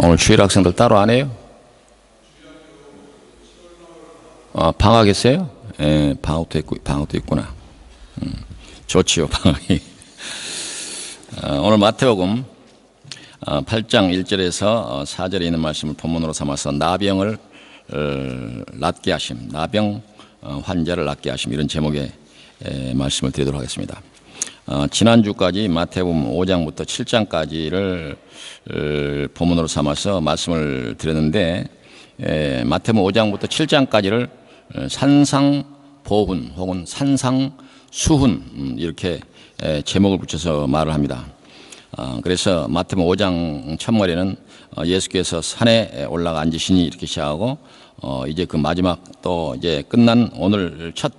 오늘 주일 학생들 따로 안 해요? 방학했어요? 예, 방학도 있구나. 좋지요, 방학이. 오늘 마태복음 8장 1절에서 4절에 있는 말씀을 본문으로 삼아서 나병을 낫게 하심, 나병 환자를 낫게 하심, 이런 제목의 말씀을 드리도록 하겠습니다. 지난주까지 마태복음 5장부터 7장까지를 본문으로 삼아서 말씀을 드렸는데, 마태복음 5장부터 7장까지를 산상보훈 혹은 산상수훈 이렇게 제목을 붙여서 말을 합니다. 그래서 마태복음 5장 첫머리는 예수께서 산에 올라가 앉으시니 이렇게 시작하고, 이제 그 마지막 또 이제 끝난 오늘 첫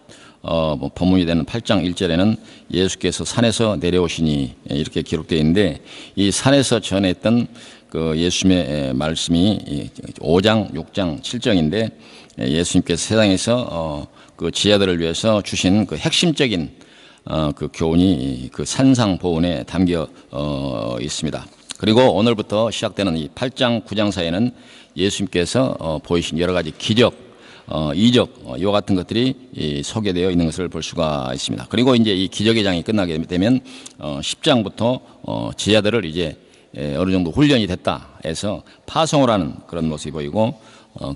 본문이 되는 8장 1절에는 예수께서 산에서 내려오시니 이렇게 기록되어 있는데, 이 산에서 전했던 그 예수님의 말씀이 5장, 6장, 7장인데, 예수님께서 세상에서 그 지하들을 위해서 주신 그 핵심적인 그 교훈이 그 산상보훈에 담겨 있습니다. 그리고 오늘부터 시작되는 이 8장, 9장 사이에는 예수님께서 보이신 여러 가지 기적, 이적, 이와 같은 것들이 소개되어 있는 것을 볼 수가 있습니다. 그리고 이제 이 기적의 장이 끝나게 되면 10장부터 제자들을 이제 어느 정도 훈련이 됐다 해서 파송을 하는 그런 모습이 보이고,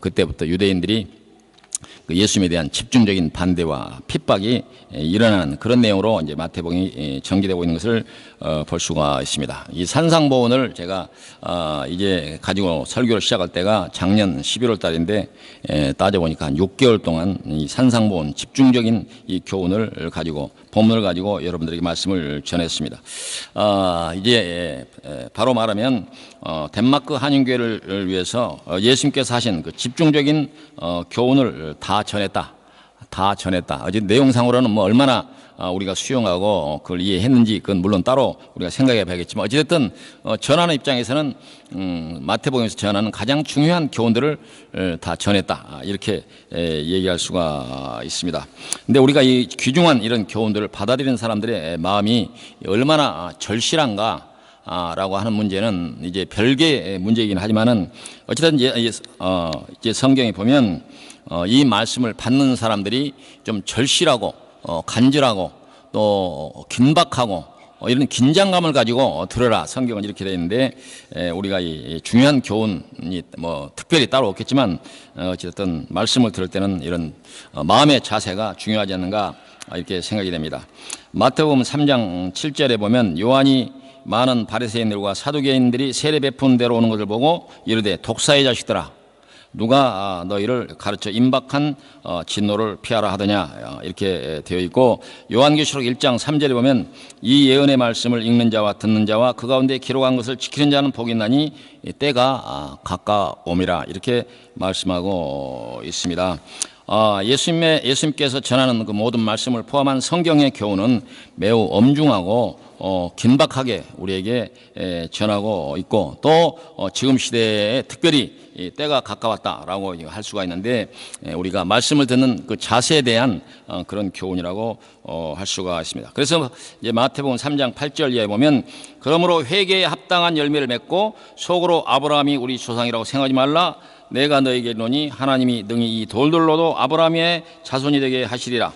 그때부터 유대인들이 그 예수님에 대한 집중적인 반대와 핍박이 일어나는 그런 내용으로 이제 마태복음이 전개되고 있는 것을 볼 수가 있습니다. 이 산상보훈을 제가 이제 가지고 설교를 시작할 때가 작년 11월 달인데, 따져보니까 한 6개월 동안 이 산상보훈 집중적인 이 교훈을 가지고, 본문을 가지고 여러분들에게 말씀을 전했습니다. 이제 바로 말하면 덴마크 한인교회를 위해서 예수님께서 하신 그 집중적인 교훈을 다 전했다. 어제 내용상으로는 뭐 얼마나 우리가 수용하고 그걸 이해했는지 그건 물론 따로 우리가 생각해 봐야겠지만, 어찌됐든 전하는 입장에서는 마태복음에서 전하는 가장 중요한 교훈들을 다 전했다, 이렇게 얘기할 수가 있습니다. 근데 우리가 이 귀중한 이런 교훈들을 받아들이는 사람들의 마음이 얼마나 절실한가 라고 하는 문제는 이제 별개의 문제이긴 하지만은, 어쨌든 이제 성경에 보면 이 말씀을 받는 사람들이 좀 절실하고 간절하고 또 긴박하고 이런 긴장감을 가지고 들어라, 성경은 이렇게 되어 있는데, 우리가 이 중요한 교훈이 뭐 특별히 따로 없겠지만, 어쨌든 말씀을 들을 때는 이런 마음의 자세가 중요하지 않는가, 이렇게 생각이 됩니다. 마태복음 3장 7절에 보면 요한이 많은 바리새인들과 사두개인들이 세례 베푼 데로 오는 것을 보고 이르되 독사의 자식들아, 누가 너희를 가르쳐 임박한 진노를 피하라 하더냐, 이렇게 되어 있고, 요한계시록 1장 3절에 보면 이 예언의 말씀을 읽는 자와 듣는 자와 그 가운데 기록한 것을 지키는 자는 복이 있나니 때가 가까움이라, 이렇게 말씀하고 있습니다. 예수님께서 전하는 그 모든 말씀을 포함한 성경의 교훈은 매우 엄중하고 긴박하게 우리에게 전하고 있고, 또 지금 시대에 특별히 때가 가까웠다라고 할 수가 있는데, 우리가 말씀을 듣는 그 자세에 대한 그런 교훈이라고 할 수가 있습니다. 그래서 이제 마태복음 3장 8절 이하에 보면, 그러므로 회개에 합당한 열매를 맺고 속으로 아브라함이 우리 조상이라고 생각하지 말라. 내가 너에게 이르노니 하나님이 능히 이 돌들로도 아브라함의 자손이 되게 하시리라.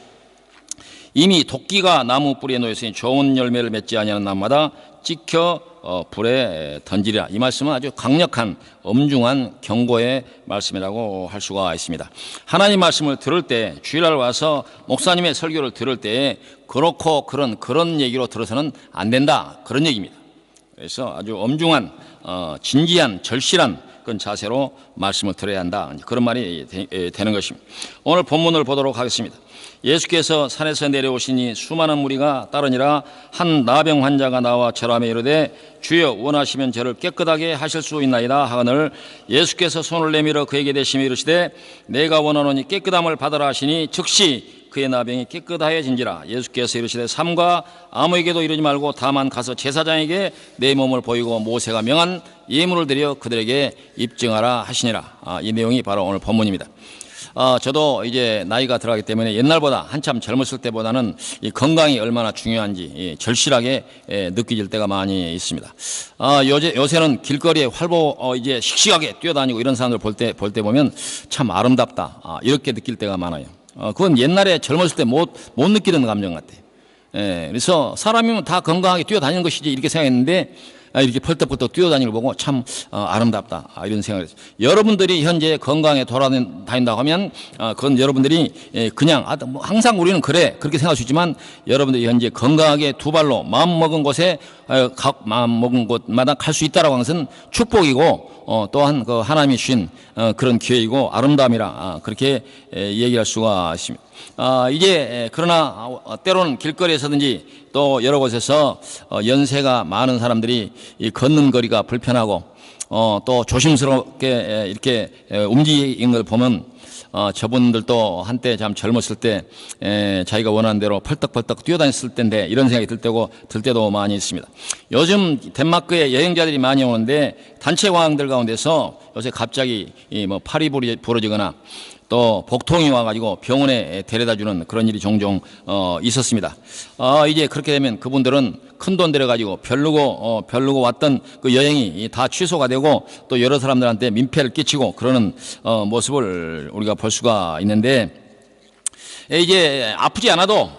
이미 도끼가 나무 뿌리에 놓였으니 좋은 열매를 맺지 아니하는 나무마다 찍혀 불에 던지리라. 이 말씀은 아주 강력한 엄중한 경고의 말씀이라고 할 수가 있습니다. 하나님 말씀을 들을 때, 주일날 와서 목사님의 설교를 들을 때 그렇고 그런 얘기로 들어서는 안 된다, 그런 얘기입니다. 그래서 아주 엄중한 진지한 절실한 그런 자세로 말씀을 들어야 한다, 그런 말이 되는 것입니다. 오늘 본문을 보도록 하겠습니다. 예수께서 산에서 내려오시니 수많은 무리가 따르니라. 한 나병 환자가 나와 절하며 이르되 주여 원하시면 저를 깨끗하게 하실 수 있나이다 하거늘, 예수께서 손을 내밀어 그에게 대시며 이르시되 내가 원하노니 깨끗함을 받으라 하시니 즉시 그의 나병이 깨끗하여진지라. 예수께서 이르시되 삼가 아무에게도 이르지 말고 다만 가서 제사장에게 내 몸을 보이고 모세가 명한 예물을 드려 그들에게 입증하라 하시니라. 이 내용이 바로 오늘 본문입니다. 저도 이제 나이가 들어가기 때문에 옛날보다 한참 젊었을 때보다는 이 건강이 얼마나 중요한지 절실하게 느껴질 때가 많이 있습니다. 요새는 길거리에 이제 씩씩하게 뛰어다니고 이런 사람들 볼 때 보면 참 아름답다. 이렇게 느낄 때가 많아요. 그건 옛날에 젊었을 때 못 느끼는 감정 같아요. 그래서 사람이면 다 건강하게 뛰어다니는 것이지 이렇게 생각했는데 이렇게 펄떡펄떡 뛰어다니는 걸 보고 참 아름답다 이런 생각을 했어요. 여러분들이 현재 건강에 돌아다닌다고 하면 그건 여러분들이 그냥 뭐 항상 우리는 그렇게 생각할 수 있지만 여러분들이 현재 건강하게 두 발로 마음먹은 곳에 각 마음먹은 곳마다 갈 수 있다라고 하는 것은 축복이고 또한 그 하나님이 주신 그런 기회이고 아름다움이라 그렇게 얘기할 수가 있습니다. 이제 그러나 때로는 길거리에서든지 또 여러 곳에서 연세가 많은 사람들이 이 걷는 거리가 불편하고 또 조심스럽게 이렇게 움직이는 걸 보면 저분들도 한때 참 젊었을 때 자기가 원하는 대로 펄떡펄떡 뛰어다녔을 텐데 이런 생각이 들 때도 많이 있습니다. 요즘 덴마크에 여행자들이 많이 오는데 단체 관광들 가운데서 요새 갑자기 뭐 팔이 부러지거나 또 복통이 와가지고 병원에 데려다주는 그런 일이 종종 있었습니다. 이제 그렇게 되면 그분들은 큰 돈 들여가지고 별르고 왔던 그 여행이 다 취소가 되고 또 여러 사람들한테 민폐를 끼치고 그러는 모습을 우리가 볼 수가 있는데 이제 아프지 않아도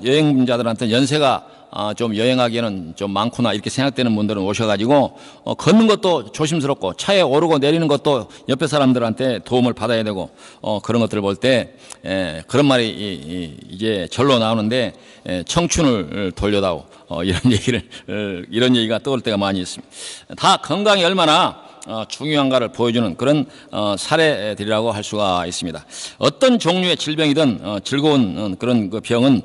여행자들한테 연세가 좀 여행하기에는 좀 많구나 이렇게 생각되는 분들은 오셔가지고 걷는 것도 조심스럽고 차에 오르고 내리는 것도 옆에 사람들한테 도움을 받아야 되고 그런 것들을 볼 때 그런 말이 이제 절로 나오는데 청춘을 돌려다오 이런 얘기가 떠올 때가 많이 있습니다. 다 건강이 얼마나 중요한가를 보여주는 그런 사례들이라고 할 수가 있습니다. 어떤 종류의 질병이든 즐거운 그런 그 병은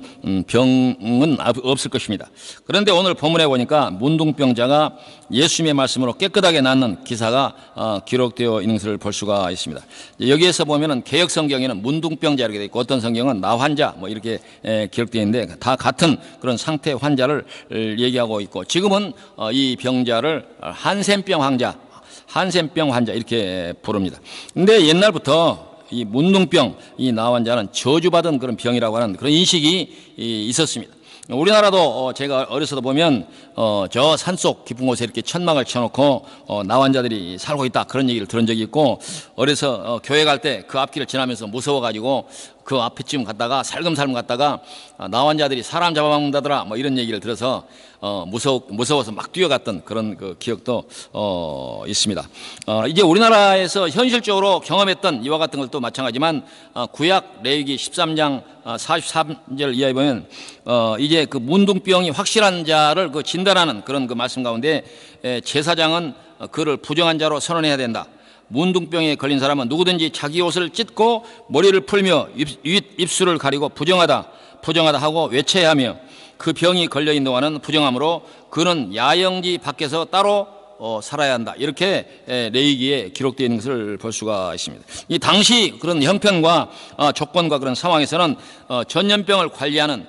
없을 것입니다. 그런데 오늘 본문에 보니까 문둥병자가 예수님의 말씀으로 깨끗하게 낫는 기사가 기록되어 있는 것을 볼 수가 있습니다. 여기에서 보면은 개역 성경에는 문둥병자 이렇게 되어 있고 어떤 성경은 나환자 뭐 이렇게 기록되어 있는데 다 같은 그런 상태 환자를 얘기하고 있고 지금은 이 병자를 한센병 환자 이렇게 부릅니다. 근데 옛날부터 이 문둥병, 이 나환자는 저주받은 그런 병이라고 하는 그런 인식이 있었습니다. 우리나라도 제가 어려서도 보면 저 산속 깊은 곳에 이렇게 천막을 쳐놓고 나환자들이 살고 있다 그런 얘기를 들은 적이 있고 어려서 교회 갈 때 그 앞길을 지나면서 무서워가지고 그 앞에쯤 갔다가 살금살금 갔다가 나환자들이 사람 잡아먹는다더라 뭐 이런 얘기를 들어서 무서워서 막 뛰어갔던 그런 그 기억도 있습니다. 이제 우리나라에서 현실적으로 경험했던 이와 같은 것도 마찬가지지만 구약 레위기 13장 43절 이하에 보면 이제 그 문둥병이 확실한 자를 그 진단하는 그런 그 말씀 가운데 제사장은 그를 부정한 자로 선언해야 된다. 문둥병에 걸린 사람은 누구든지 자기 옷을 찢고 머리를 풀며 입술을 가리고 부정하다 하고 외쳐야 하며 그 병이 걸려있는 동안은 부정함으로 그는 야영지 밖에서 따로 살아야 한다. 이렇게 레위기에 기록되어 있는 것을 볼 수가 있습니다. 이 당시 그런 형편과 조건과 그런 상황에서는 전염병을 관리하는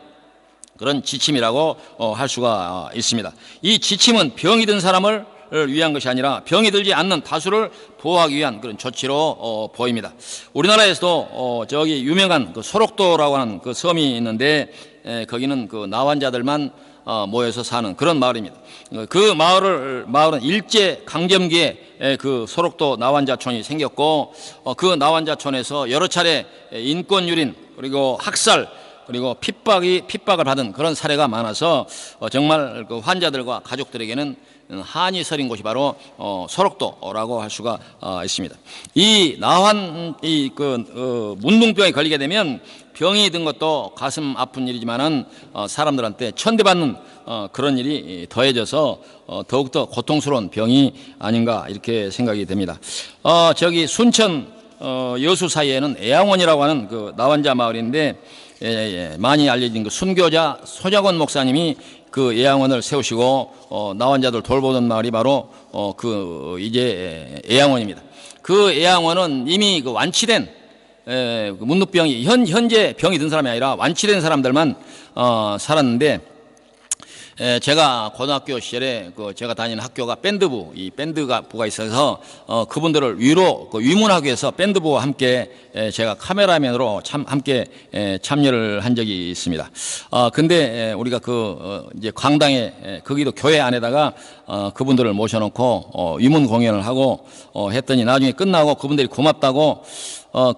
그런 지침이라고 할 수가 있습니다. 이 지침은 병이 든 사람을 위한 것이 아니라 병이 들지 않는 다수를 보호하기 위한 그런 조치로 보입니다. 우리나라에서도 저기 유명한 그 소록도라고 하는 그 섬이 있는데 거기는 그 나환자들만 모여서 사는 그런 마을입니다. 그 마을은 일제 강점기에 그 소록도 나환자촌이 생겼고 그 나환자촌에서 여러 차례 인권 유린 그리고 학살 그리고 핍박을 받은 그런 사례가 많아서 정말 그 환자들과 가족들에게는 한이 서린 곳이 바로 소록도라고 할 수가 있습니다. 이 문둥병에 걸리게 되면 병이 든 것도 가슴 아픈 일이지만은 사람들한테 천대받는 그런 일이 더해져서 더욱더 고통스러운 병이 아닌가 이렇게 생각이 됩니다. 저기 순천 여수 사이에는 애양원이라고 하는 그 나환자 마을인데 많이 알려진 그 순교자 소작원 목사님이 그 애양원을 세우시고 나환자들 돌보던 마을이 바로 이제 애양원입니다. 그 애양원은 이미 그 완치된 문둥병이 현재 병이 든 사람이 아니라 완치된 사람들만 살았는데 제가 고등학교 시절에 제가 다니는 학교가 밴드부, 이 밴드부가 있어서 그분들을 위문하기 위해서 밴드부와 함께 제가 카메라맨으로 함께 참여를 한 적이 있습니다. 근데 우리가 이제 광당에 거기도 교회 안에다가 그분들을 모셔놓고 위문 공연을 하고 했더니 나중에 끝나고 그분들이 고맙다고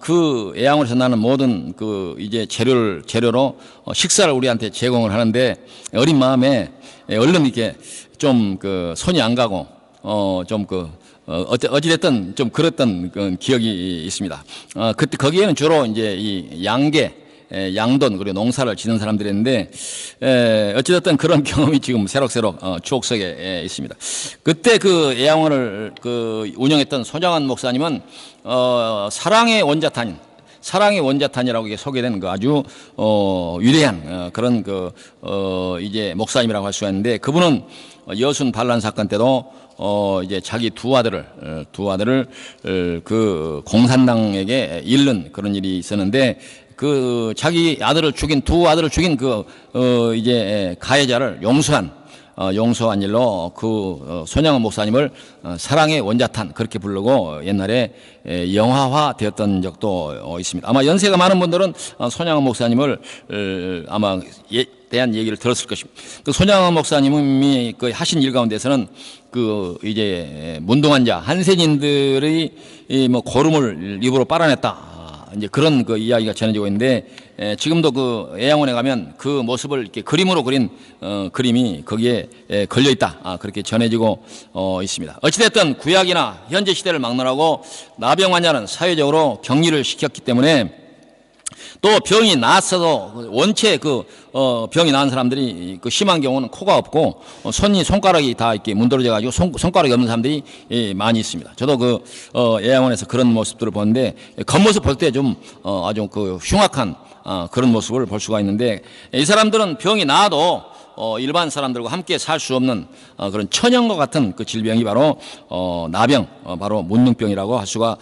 그 애양으로 전하는 모든 이제 재료로 식사를 우리한테 제공을 하는데 어린 마음에 얼른 이렇게 좀 손이 안 가고 어찌됐든 좀 그랬던 기억이 있습니다. 그때 거기에는 주로 이제 이 양돈 그리고 농사를 짓는 사람들이었는데 어찌됐든 그런 경험이 지금 새록새록 추억 속에 있습니다. 그때 애양원을 운영했던 손장환 목사님은 사랑의 원자탄이라고 소개된 아주 위대한 그런 이제 목사님이라고 할 수가 있는데 그분은 여순 반란 사건 때도 이제 자기 두 아들을 공산당에게 잃는 그런 일이 있었는데 자기 두 아들을 죽인 이제 가해자를 용서한 일로 손양원 목사님을 사랑의 원자탄 그렇게 부르고 옛날에 영화화 되었던 적도 있습니다. 아마 연세가 많은 분들은 손양원 목사님을 아마 대한 얘기를 들었을 것입니다. 손양원 목사님이 하신 일 가운데서는 이제 문동환자 한센인들의 고름을 입으로 빨아냈다. 이제 그런 이야기가 전해지고 있는데 지금도 애양원에 가면 그 모습을 이렇게 그림으로 그린 그림이 거기에 걸려 있다. 그렇게 전해지고 있습니다. 어찌됐든 구약이나 현재 시대를 막론하고 나병 환자는 사회적으로 격리를 시켰기 때문에 또 병이 나았어도 원체 병이 나은 사람들이 심한 경우는 코가 없고 손가락이 다 이렇게 문드러져 가지고 손가락이 없는 사람들이 많이 있습니다. 저도 애양원에서 그런 모습들을 보는데 겉모습 볼 때 좀 아주 흉악한 그런 모습을 볼 수가 있는데 이 사람들은 병이 나아도 일반 사람들과 함께 살 수 없는 그런 천연과 같은 질병이 바로 나병, 바로 문둥병이라고 할 수가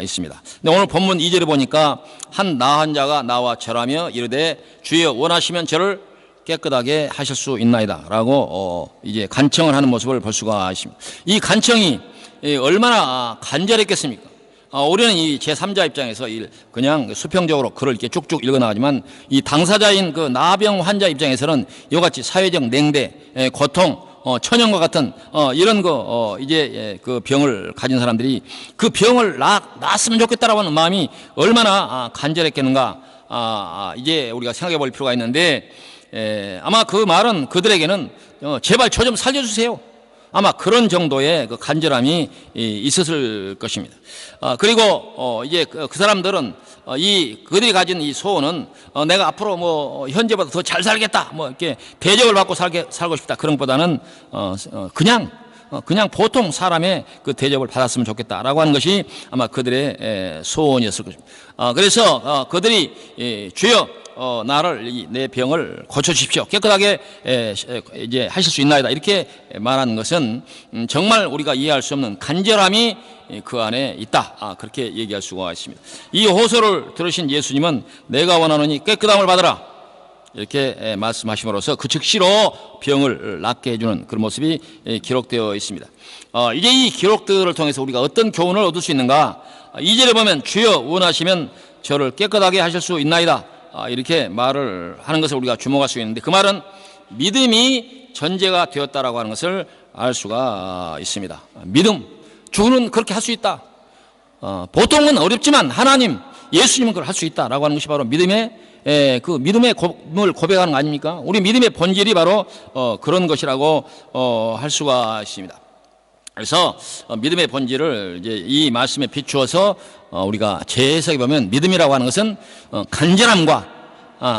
있습니다. 근데 오늘 본문 2절에 보니까 한 나한 자가 나와 절하며 이르되 주여 원하시면 저를 깨끗하게 하실 수 있나이다 라고 이제 간청을 하는 모습을 볼 수가 있습니다. 이 간청이 얼마나 간절했겠습니까? 우리는 이 제3자 입장에서 그냥 수평적으로 글을 이렇게 쭉쭉 읽어나가지만 이 당사자인 나병 환자 입장에서는 이와 같이 사회적 냉대, 고통, 천연과 같은 이런 이제 병을 가진 사람들이 그 병을 낫으면 좋겠다라고 하는 마음이 얼마나 간절했겠는가 이제 우리가 생각해 볼 필요가 있는데 아마 그 말은 그들에게는 제발 저 좀 살려주세요. 아마 그런 정도의 간절함이 있었을 것입니다. 그리고 이제 그 사람들은 그들이 가진 이 소원은 내가 앞으로 현재보다 더 잘 살겠다, 이렇게 대접을 받고 살고 싶다. 그런 것보다는 그냥 보통 사람의 대접을 받았으면 좋겠다라고 하는 것이 아마 그들의 소원이었을 것입니다. 그래서 그들이 주여 나를 내 병을 고쳐주십시오. 깨끗하게 이제 하실 수 있나이다. 이렇게 말하는 것은 정말 우리가 이해할 수 없는 간절함이 그 안에 있다. 그렇게 얘기할 수가 있습니다. 이 호소를 들으신 예수님은 내가 원하노니 깨끗함을 받으라. 이렇게 말씀하심으로써 그 즉시로 병을 낫게 해주는 그런 모습이 기록되어 있습니다. 이제 이 기록들을 통해서 우리가 어떤 교훈을 얻을 수 있는가? 2절에 보면 주여 원하시면 저를 깨끗하게 하실 수 있나이다. 이렇게 말을 하는 것을 우리가 주목할 수 있는데 그 말은 믿음이 전제가 되었다라고 하는 것을 알 수가 있습니다. 믿음, 주는 그렇게 할 수 있다. 보통은 어렵지만 하나님, 예수님은 그걸 할 수 있다라고 하는 것이 바로 믿음의 믿음을 고백하는 거 아닙니까? 우리 믿음의 본질이 바로 그런 것이라고 할 수가 있습니다. 그래서 믿음의 본질을 이제 이 말씀에 비추어서 우리가 재해석해 보면 믿음이라고 하는 것은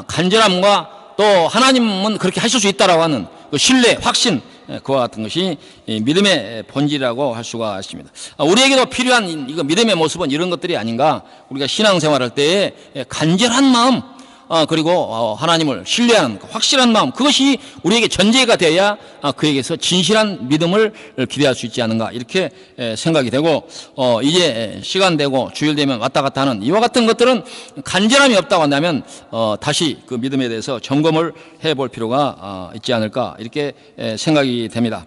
간절함과 또 하나님은 그렇게 하실 수 있다라고 하는 그 신뢰, 확신, 그와 같은 것이 믿음의 본질이라고 할 수가 있습니다. 우리에게도 필요한 이거 믿음의 모습은 이런 것들이 아닌가? 우리가 신앙생활할 때에 간절한 마음, 그리고 하나님을 신뢰하는 확실한 마음, 그것이 우리에게 전제가 되어야 그에게서 진실한 믿음을 기대할 수 있지 않는가, 이렇게 생각이 되고, 이제 시간 되고 주일 되면 왔다 갔다 하는 이와 같은 것들은 간절함이 없다고 한다면 다시 그 믿음에 대해서 점검을 해볼 필요가 있지 않을까, 이렇게 생각이 됩니다.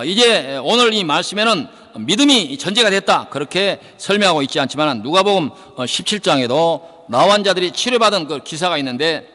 이제 오늘 이 말씀에는 믿음이 전제가 됐다, 그렇게 설명하고 있지 않지만 누가복음 17장에도 나환 자들이 치료받은 그 기사가 있는데,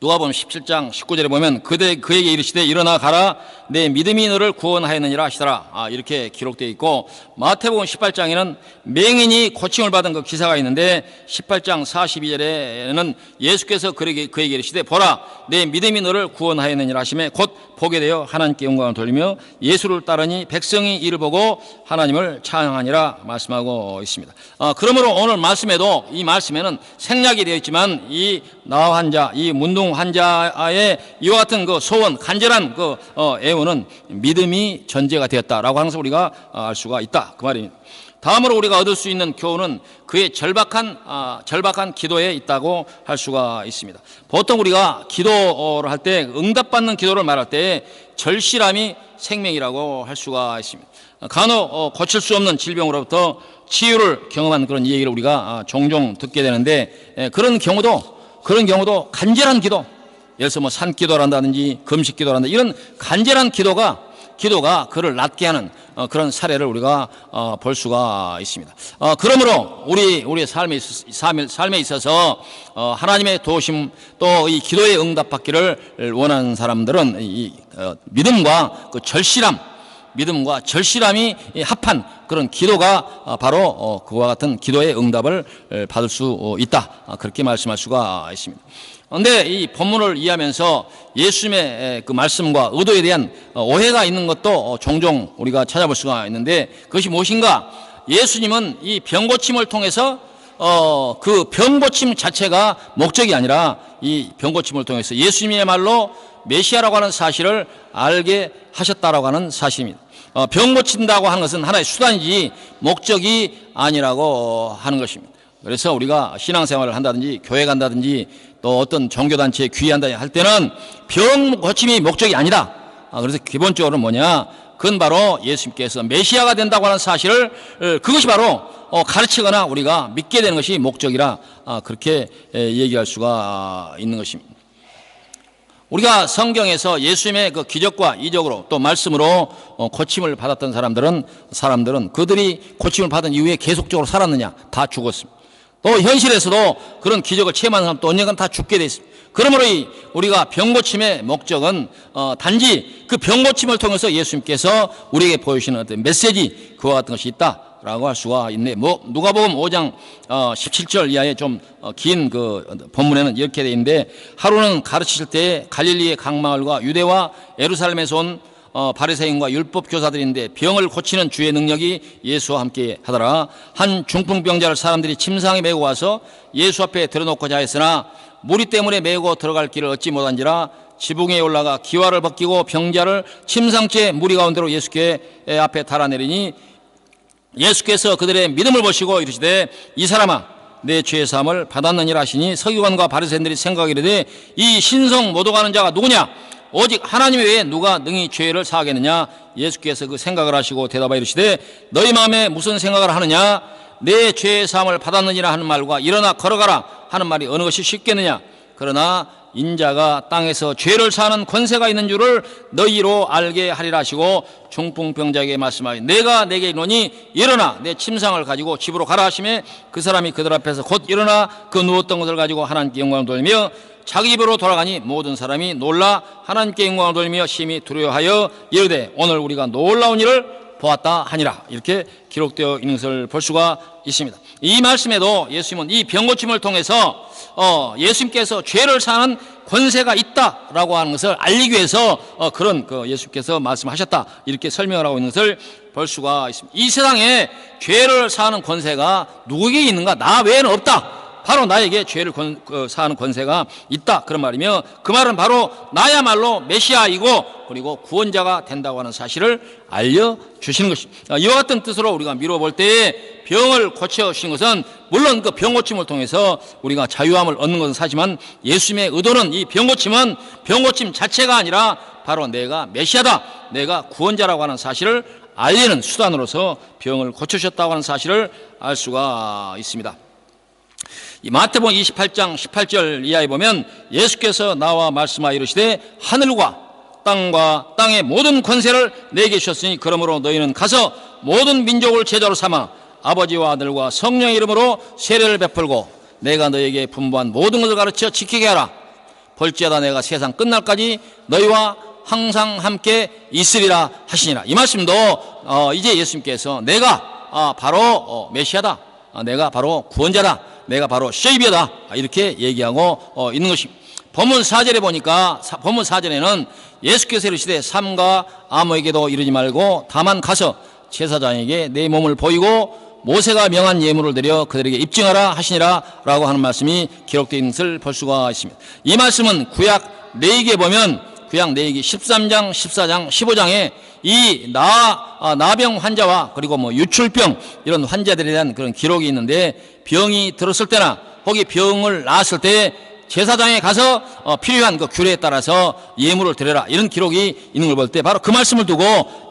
누가복음 17장 19절에 보면 그에게 이르시되 일어나 가라, 내 믿음이 너를 구원하였느니라 하시더라, 이렇게 기록되어 있고, 마태복음 18장에는 맹인이 고침을 받은 그 기사가 있는데 18장 42절에는 예수께서 그에게 이르시되 보라, 내 믿음이 너를 구원하였느니라 하시매 곧 보게 되어 하나님께 영광을 돌리며 예수를 따르니 백성이 이를 보고 하나님을 찬양하니라 말씀하고 있습니다. 그러므로 오늘 말씀에도, 이 말씀에는 생략이 되어 있지만 이 나와 환자, 이 문둥 환자의 이와 같은 그 소원, 간절한 그 애원은 믿음이 전제가 되었다라고 하는 것을 우리가 알 수가 있다, 그 말입니다. 다음으로 우리가 얻을 수 있는 교훈은 그의 절박한 기도에 있다고 할 수가 있습니다. 보통 우리가 기도를 할 때, 응답받는 기도를 말할 때 절실함이 생명이라고 할 수가 있습니다. 간혹 고칠 수 없는 질병으로부터 치유를 경험한 그런 얘기를 우리가 종종 듣게 되는데, 그런 경우도 간절한 기도, 예를 들어서 산기도를 한다든지 금식기도를 한다, 이런 간절한 기도가 그를 낫게 하는 그런 사례를 우리가 볼 수가 있습니다. 그러므로 우리의 삶에 있어서 하나님의 도우심, 또 이 기도에 응답받기를 원하는 사람들은 이 믿음과 절실함이 합한 그런 기도가 바로 그와 같은 기도의 응답을 받을 수 있다, 그렇게 말씀할 수가 있습니다. 그런데 이 본문을 이해하면서 예수님의 그 말씀과 의도에 대한 오해가 있는 것도 종종 우리가 찾아볼 수가 있는데, 그것이 무엇인가? 예수님은 이 병고침을 통해서 그 병고침 자체가 목적이 아니라, 이 병고침을 통해서 예수님이야말로 메시아라고 하는 사실을 알게 하셨다라고 하는 사실입니다. 병 고친다고 하는 것은 하나의 수단이지 목적이 아니라고 하는 것입니다. 그래서 우리가 신앙생활을 한다든지 교회 간다든지 또 어떤 종교단체에 귀의한다 할 때는 병 고침이 목적이 아니다. 그래서 기본적으로 뭐냐? 그건 바로 예수님께서 메시아가 된다고 하는 사실을, 그것이 바로 가르치거나 우리가 믿게 되는 것이 목적이라, 그렇게 얘기할 수가 있는 것입니다. 우리가 성경에서 예수님의 그 기적과 이적으로 또 말씀으로 고침을 받았던 사람들은 그들이 고침을 받은 이후에 계속적으로 살았느냐? 다 죽었습니다. 또 현실에서도 그런 기적을 체험하는 사람 또 언젠간 다 죽게 돼 있습니다. 그러므로 우리가 병고침의 목적은 단지 그 병고침을 통해서 예수님께서 우리에게 보여주시는 어떤 메시지, 그와 같은 것이 있다라고 할 수가 있네. 누가복음 5장 17절 이하의 좀 긴 그 본문에는 이렇게 되어 있는데, 하루는 가르치실 때 갈릴리의 각 마을과 유대와 예루살렘에서 온 바리새인과 율법 교사들인데 병을 고치는 주의 능력이 예수와 함께 하더라. 한 중풍병자를 사람들이 침상에 메고 와서 예수 앞에 들어놓고자 했으나 무리 때문에 메고 들어갈 길을 얻지 못한지라 지붕에 올라가 기와를 벗기고 병자를 침상째 무리 가운데로 예수께 앞에 달아내리니, 예수께서 그들의 믿음을 보시고 이르시되 이 사람아, 내 죄의 사함을 받았느니라 하시니, 서기관과 바리새인들이 생각하기를 이 신성 모독하는 자가 누구냐? 오직 하나님 외에 누가 능히 죄를 사하겠느냐? 예수께서 그 생각을 하시고 대답하여 이르시되 너희 마음에 무슨 생각을 하느냐? 내 죄의 사함을 받았느니라 하는 말과 일어나 걸어가라 하는 말이 어느 것이 쉽겠느냐? 그러나 인자가 땅에서 죄를 사하는 권세가 있는 줄을 너희로 알게 하리라 하시고 중풍병자에게 말씀하여 내가 내게 이르노니 일어나 내 침상을 가지고 집으로 가라 하시매 그 사람이 그들 앞에서 곧 일어나 그 누웠던 것을 가지고 하나님께 영광을 돌리며 자기 집으로 돌아가니 모든 사람이 놀라 하나님께 영광을 돌리며 심히 두려워하여 이르되 오늘 우리가 놀라운 일을 보았다 하니라. 이렇게 기록되어 있는 것을 볼 수가 있습니다. 이 말씀에도 예수님은 이 병고침을 통해서 예수님께서 죄를 사하는 권세가 있다라고 하는 것을 알리기 위해서 그런 예수님께서 말씀하셨다, 이렇게 설명을 하고 있는 것을 볼 수가 있습니다. 이 세상에 죄를 사하는 권세가 누구에게 있는가? 나 외에는 없다. 바로 나에게 죄를 사하는 권세가 있다, 그런 말이며, 그 말은 바로 나야말로 메시아이고 그리고 구원자가 된다고 하는 사실을 알려주시는 것입니다. 이와 같은 뜻으로 우리가 미뤄볼 때에 병을 고쳐주신 것은 물론 그 병고침을 통해서 우리가 자유함을 얻는 것은 사실지만, 예수님의 의도는 이 병고침은 병고침 자체가 아니라 바로 내가 메시아다, 내가 구원자라고 하는 사실을 알리는 수단으로서 병을 고쳐주셨다고 하는 사실을 알 수가 있습니다. 이 마태복음 28장 18절 이하에 보면 예수께서 나와 말씀하여 이르시되 하늘과 땅과 땅의 모든 권세를 내게 주셨으니 그러므로 너희는 가서 모든 민족을 제자로 삼아 아버지와 아들과 성령의 이름으로 세례를 베풀고 내가 너희에게 분부한 모든 것을 가르쳐 지키게 하라. 볼지어다 내가 세상 끝날까지 너희와 항상 함께 있으리라 하시니라. 이 말씀도 이제 예수님께서 내가 바로 메시아다, 내가 바로 구원자다, 내가 바로 쉐이비어다, 이렇게 얘기하고 있는 것입니다. 본문 4절에 보니까, 본문 4절에는 예수께서 이르시되 삼가 아무에게도 이르지 말고 다만 가서 제사장에게 내 몸을 보이고 모세가 명한 예물을 드려 그들에게 입증하라 하시니라 라고 하는 말씀이 기록되어 있는 것을 볼 수가 있습니다. 이 말씀은 구약 레위기에 보면 구약 레위기 13장, 14장, 15장에 이 나병 환자와 그리고 유출병 이런 환자들에 대한 그런 기록이 있는데, 병이 들었을 때나 혹이 병을 낳았을 때 제사장에 가서 필요한 그 규례에 따라서 예물을 드려라, 이런 기록이 있는 걸 볼 때 바로 그 말씀을 두고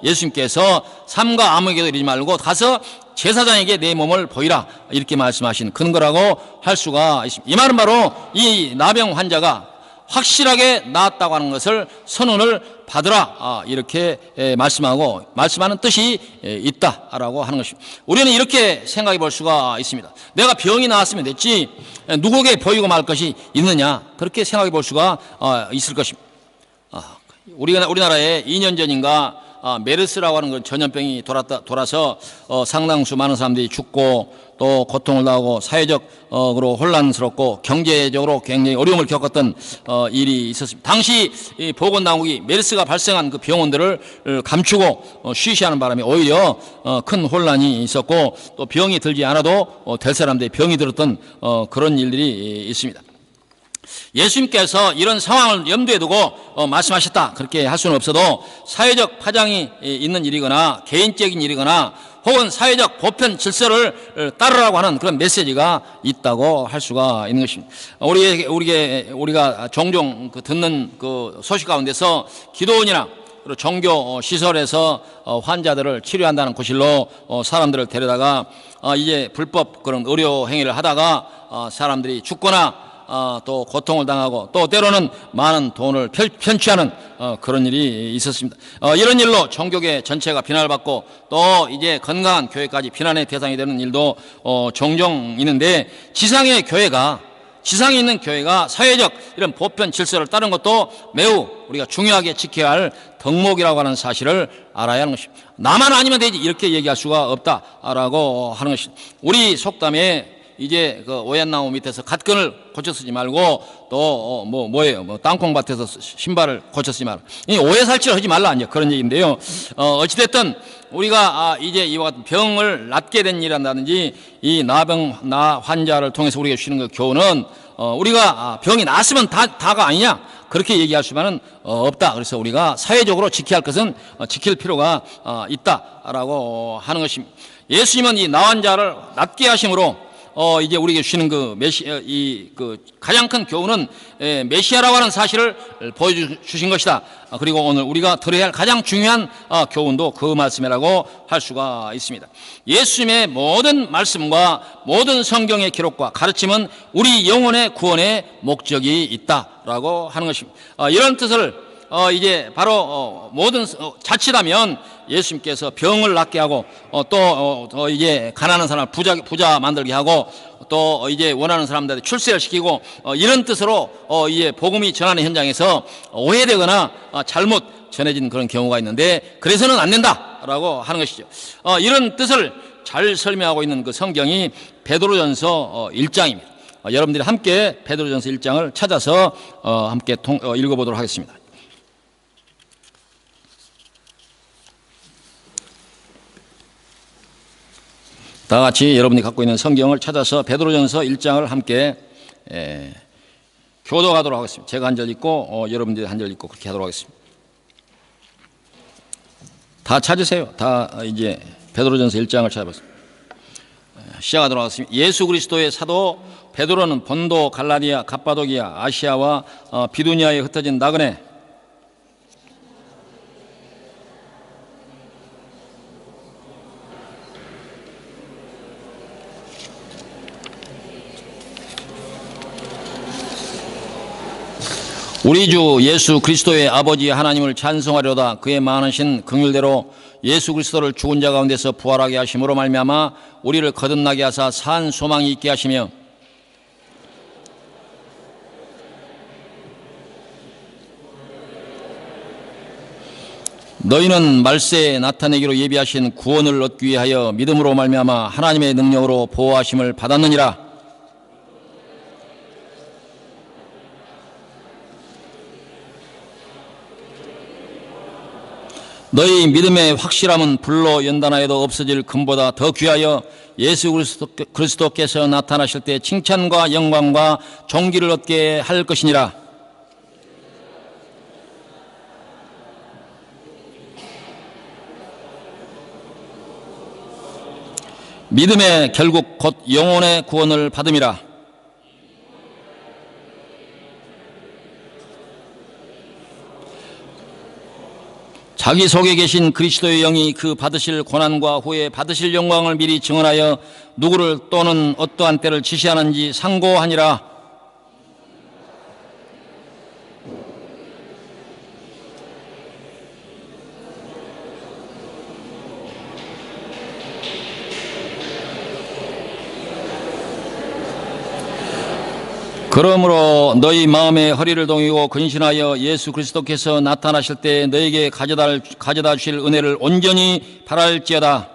예수님께서 삼가 아무에게도 이르지 말고 가서 제사장에게 내 몸을 보이라, 이렇게 말씀하신 근거라고 할 수가 있습니다. 이 말은 바로 이 나병 환자가 확실하게 나았다고 하는 것을 선언을 받으라, 이렇게 말씀하는 뜻이 있다라고 하는 것입니다. 우리는 이렇게 생각해 볼 수가 있습니다. 내가 병이 나았으면 됐지 누구에게 보이고 말 것이 있느냐, 그렇게 생각해 볼 수가 있을 것입니다. 우리나라에 2년 전인가 메르스라고 하는 전염병이 돌아서 상당수 많은 사람들이 죽고 또 고통을 당하고 사회적으로 혼란스럽고 경제적으로 굉장히 어려움을 겪었던 일이 있었습니다. 당시 보건당국이 메르스가 발생한 그 병원들을 감추고 쉬쉬하는 바람에 오히려 큰 혼란이 있었고, 또 병이 들지 않아도 될 사람들이 병이 들었던 그런 일들이 있습니다. 예수님께서 이런 상황을 염두에 두고 말씀하셨다, 그렇게 할 수는 없어도 사회적 파장이 있는 일이거나 개인적인 일이거나 혹은 사회적 보편 질서를 따르라고 하는 그런 메시지가 있다고 할 수가 있는 것입니다. 우리가 종종 듣는 그 소식 가운데서 기도원이나 그리고 종교 시설에서 환자들을 치료한다는 구실로 사람들을 데려다가 이제 불법 그런 의료 행위를 하다가 사람들이 죽거나 또 고통을 당하고 또 때로는 많은 돈을 편취하는 그런 일이 있었습니다. 이런 일로 종교계 전체가 비난을 받고 또 이제 건강한 교회까지 비난의 대상이 되는 일도 종종 있는데, 지상에 있는 교회가 사회적 이런 보편 질서를 따르는 것도 매우 우리가 중요하게 지켜야 할 덕목이라고 하는 사실을 알아야 하는 것입니다. 나만 아니면 되지, 이렇게 얘기할 수가 없다라고 하는 것입니다. 우리 속담에 이제 그 오얏나무 밑에서 갓근을 고쳐 쓰지 말고 또 땅콩밭에서 신발을 고쳐 쓰지 말라, 이 오해살치를 하지 말라, 이제 그런 얘기인데요. 어찌됐든 우리가 이제 이와 같은 병을 낫게 된 일이란다든지 이 나 환자를 통해서 우리가 주시는 그 교훈은 우리가 병이 났으면 다가 아니냐, 그렇게 얘기할 수만은 없다. 그래서 우리가 사회적으로 지켜야 할 것은 지킬 필요가 있다라고 하는 것입니다. 예수님은 이 나 환자를 낫게 하심으로 이제 우리에게 주시는 그 가장 큰 교훈은 메시아라고 하는 사실을 보여주신 것이다. 그리고 오늘 우리가 들어야 할 가장 중요한 교훈도 그 말씀이라고 할 수가 있습니다. 예수님의 모든 말씀과 모든 성경의 기록과 가르침은 우리 영혼의 구원의 목적이 있다라고 하는 것입니다. 이런 뜻을 이제 바로 모든 자칫하면 예수님께서 병을 낫게 하고 또 이제 가난한 사람을 부자 만들게 하고 또 이제 원하는 사람들한테 출세를 시키고 이런 뜻으로 이제 복음이 전하는 현장에서 오해되거나 잘못 전해진 그런 경우가 있는데, 그래서는 안 된다라고 하는 것이죠. 이런 뜻을 잘 설명하고 있는 그 성경이 베드로전서 1장입니다. 여러분들이 함께 베드로전서 1장을 찾아서 함께 읽어보도록 하겠습니다. 다 같이 여러분이 갖고 있는 성경을 찾아서 베드로전서 1장을 함께 교독하도록 하겠습니다. 제가 한 절 읽고 여러분들이 한 절 읽고 그렇게 하도록 하겠습니다. 다 찾으세요. 다 이제 베드로전서 1장을 찾아봤습니다. 시작하도록 하겠습니다. 예수 그리스도의 사도 베드로는 본도, 갈라디아, 갑바도기아, 아시아와 비두니아에 흩어진 나그네 우리 주 예수 그리스도의 아버지 하나님을 찬송하려다 그의 많으신 긍휼대로 예수 그리스도를 죽은 자 가운데서 부활하게 하심으로 말미암아 우리를 거듭나게 하사 산 소망이 있게 하시며 너희는 말세에 나타내기로 예비하신 구원을 얻기 위하여 믿음으로 말미암아 하나님의 능력으로 보호하심을 받았느니라. 너희 믿음의 확실함은 불로 연단하여도 없어질 금보다 더 귀하여 예수 그리스도께서 나타나실 때 칭찬과 영광과 존귀를 얻게 할 것이니라. 믿음의 결국 곧 영혼의 구원을 받음이라. 자기 속에 계신 그리스도의 영이 그 받으실 고난과 후에 받으실 영광을 미리 증언하여 누구를 또는 어떠한 때를 지시하는지 상고하니라. 그러므로 너희 마음의 허리를 동이고 근신하여 예수 그리스도께서 나타나실 때 너에게 가져다 주실 은혜를 온전히 바랄지어다.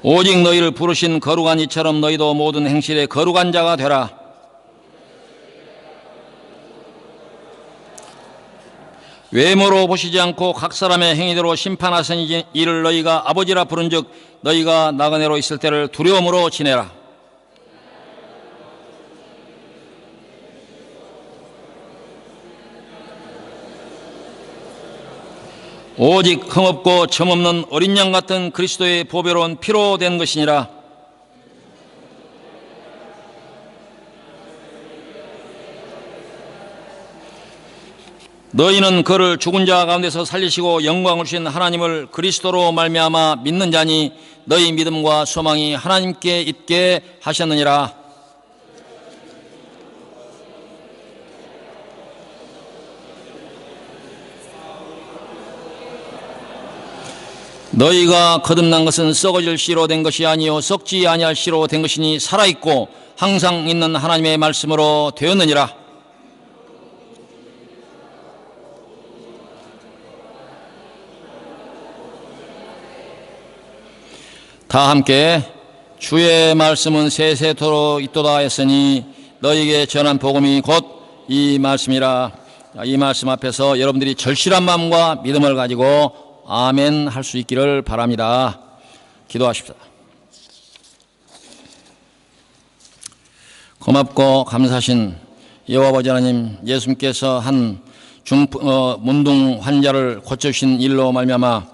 오직 너희를 부르신 거룩한 이처럼 너희도 모든 행실에 거룩한 자가 되라. 외모로 보시지 않고 각 사람의 행위대로 심판하시니 이를 너희가 아버지라 부른즉 너희가 나그네로 있을 때를 두려움으로 지내라. 오직 흠없고 점없는 어린 양 같은 그리스도의 보배로운 피로 된 것이니라. 너희는 그를 죽은 자 가운데서 살리시고 영광을 주신 하나님을 그리스도로 말미암아 믿는 자니 너희 믿음과 소망이 하나님께 있게 하셨느니라. 너희가 거듭난 것은 썩어질 씨로 된 것이 아니요 썩지 아니할 씨로 된 것이니 살아있고 항상 있는 하나님의 말씀으로 되었느니라. 다 함께 주의 말씀은 세세토록 있도다 했으니 너희에게 전한 복음이 곧 이 말씀이라. 이 말씀 앞에서 여러분들이 절실한 마음과 믿음을 가지고 아멘 할 수 있기를 바랍니다. 기도하십시다. 고맙고 감사하신 여호와 아버지 하나님, 예수님께서 한 문둥 환자를 고쳐주신 일로 말미암아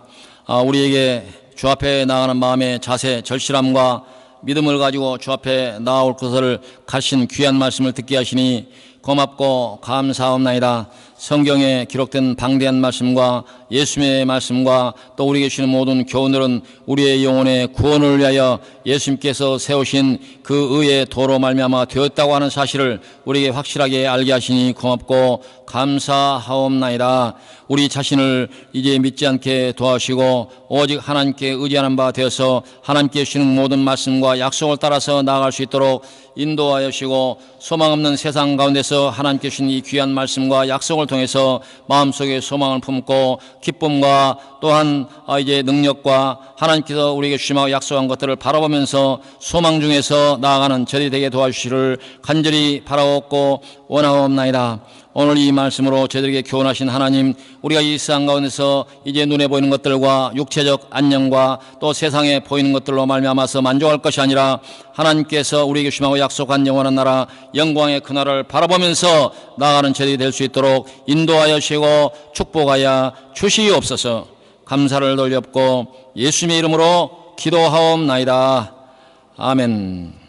우리에게 주 앞에 나아가는 마음의 자세, 절실함과 믿음을 가지고 주 앞에 나올 것을 가르친 귀한 말씀을 듣게 하시니 고맙고 감사합나이다. 성경에 기록된 방대한 말씀과 예수님의 말씀과 또 우리에게 주시는 모든 교훈들은 우리의 영혼의 구원을 위하여 예수님께서 세우신 그 의의 도로 말미암아 되었다고 하는 사실을 우리에게 확실하게 알게 하시니 고맙고 감사하옵나이다. 우리 자신을 이제 믿지 않게 도와주시고 오직 하나님께 의지하는 바 되어서 하나님께 주시는 모든 말씀과 약속을 따라서 나아갈 수 있도록 인도하여 주시고 소망 없는 세상 가운데서 하나님께 주신 이 귀한 말씀과 약속을 통해서 마음속에 소망을 품고 기쁨과 또한 이제 능력과 하나님께서 우리에게 주시고 약속한 것들을 바라보면서 소망 중에서 나아가는 저리 되게 도와주시기를 간절히 바라옵고 원하옵나이다. 오늘 이 말씀으로 저희들에게 교훈하신 하나님, 우리가 이 세상 가운데서 이제 눈에 보이는 것들과 육체적 안녕과 또 세상에 보이는 것들로 말미암아서 만족할 것이 아니라 하나님께서 우리에게 주시고 약속한 영원한 나라, 영광의 그 나라를 바라보면서 나아가는 저희들이 될 수 있도록 인도하여 주시고 축복하여 주시옵소서. 감사를 돌렸고 예수님의 이름으로 기도하옵나이다. 아멘.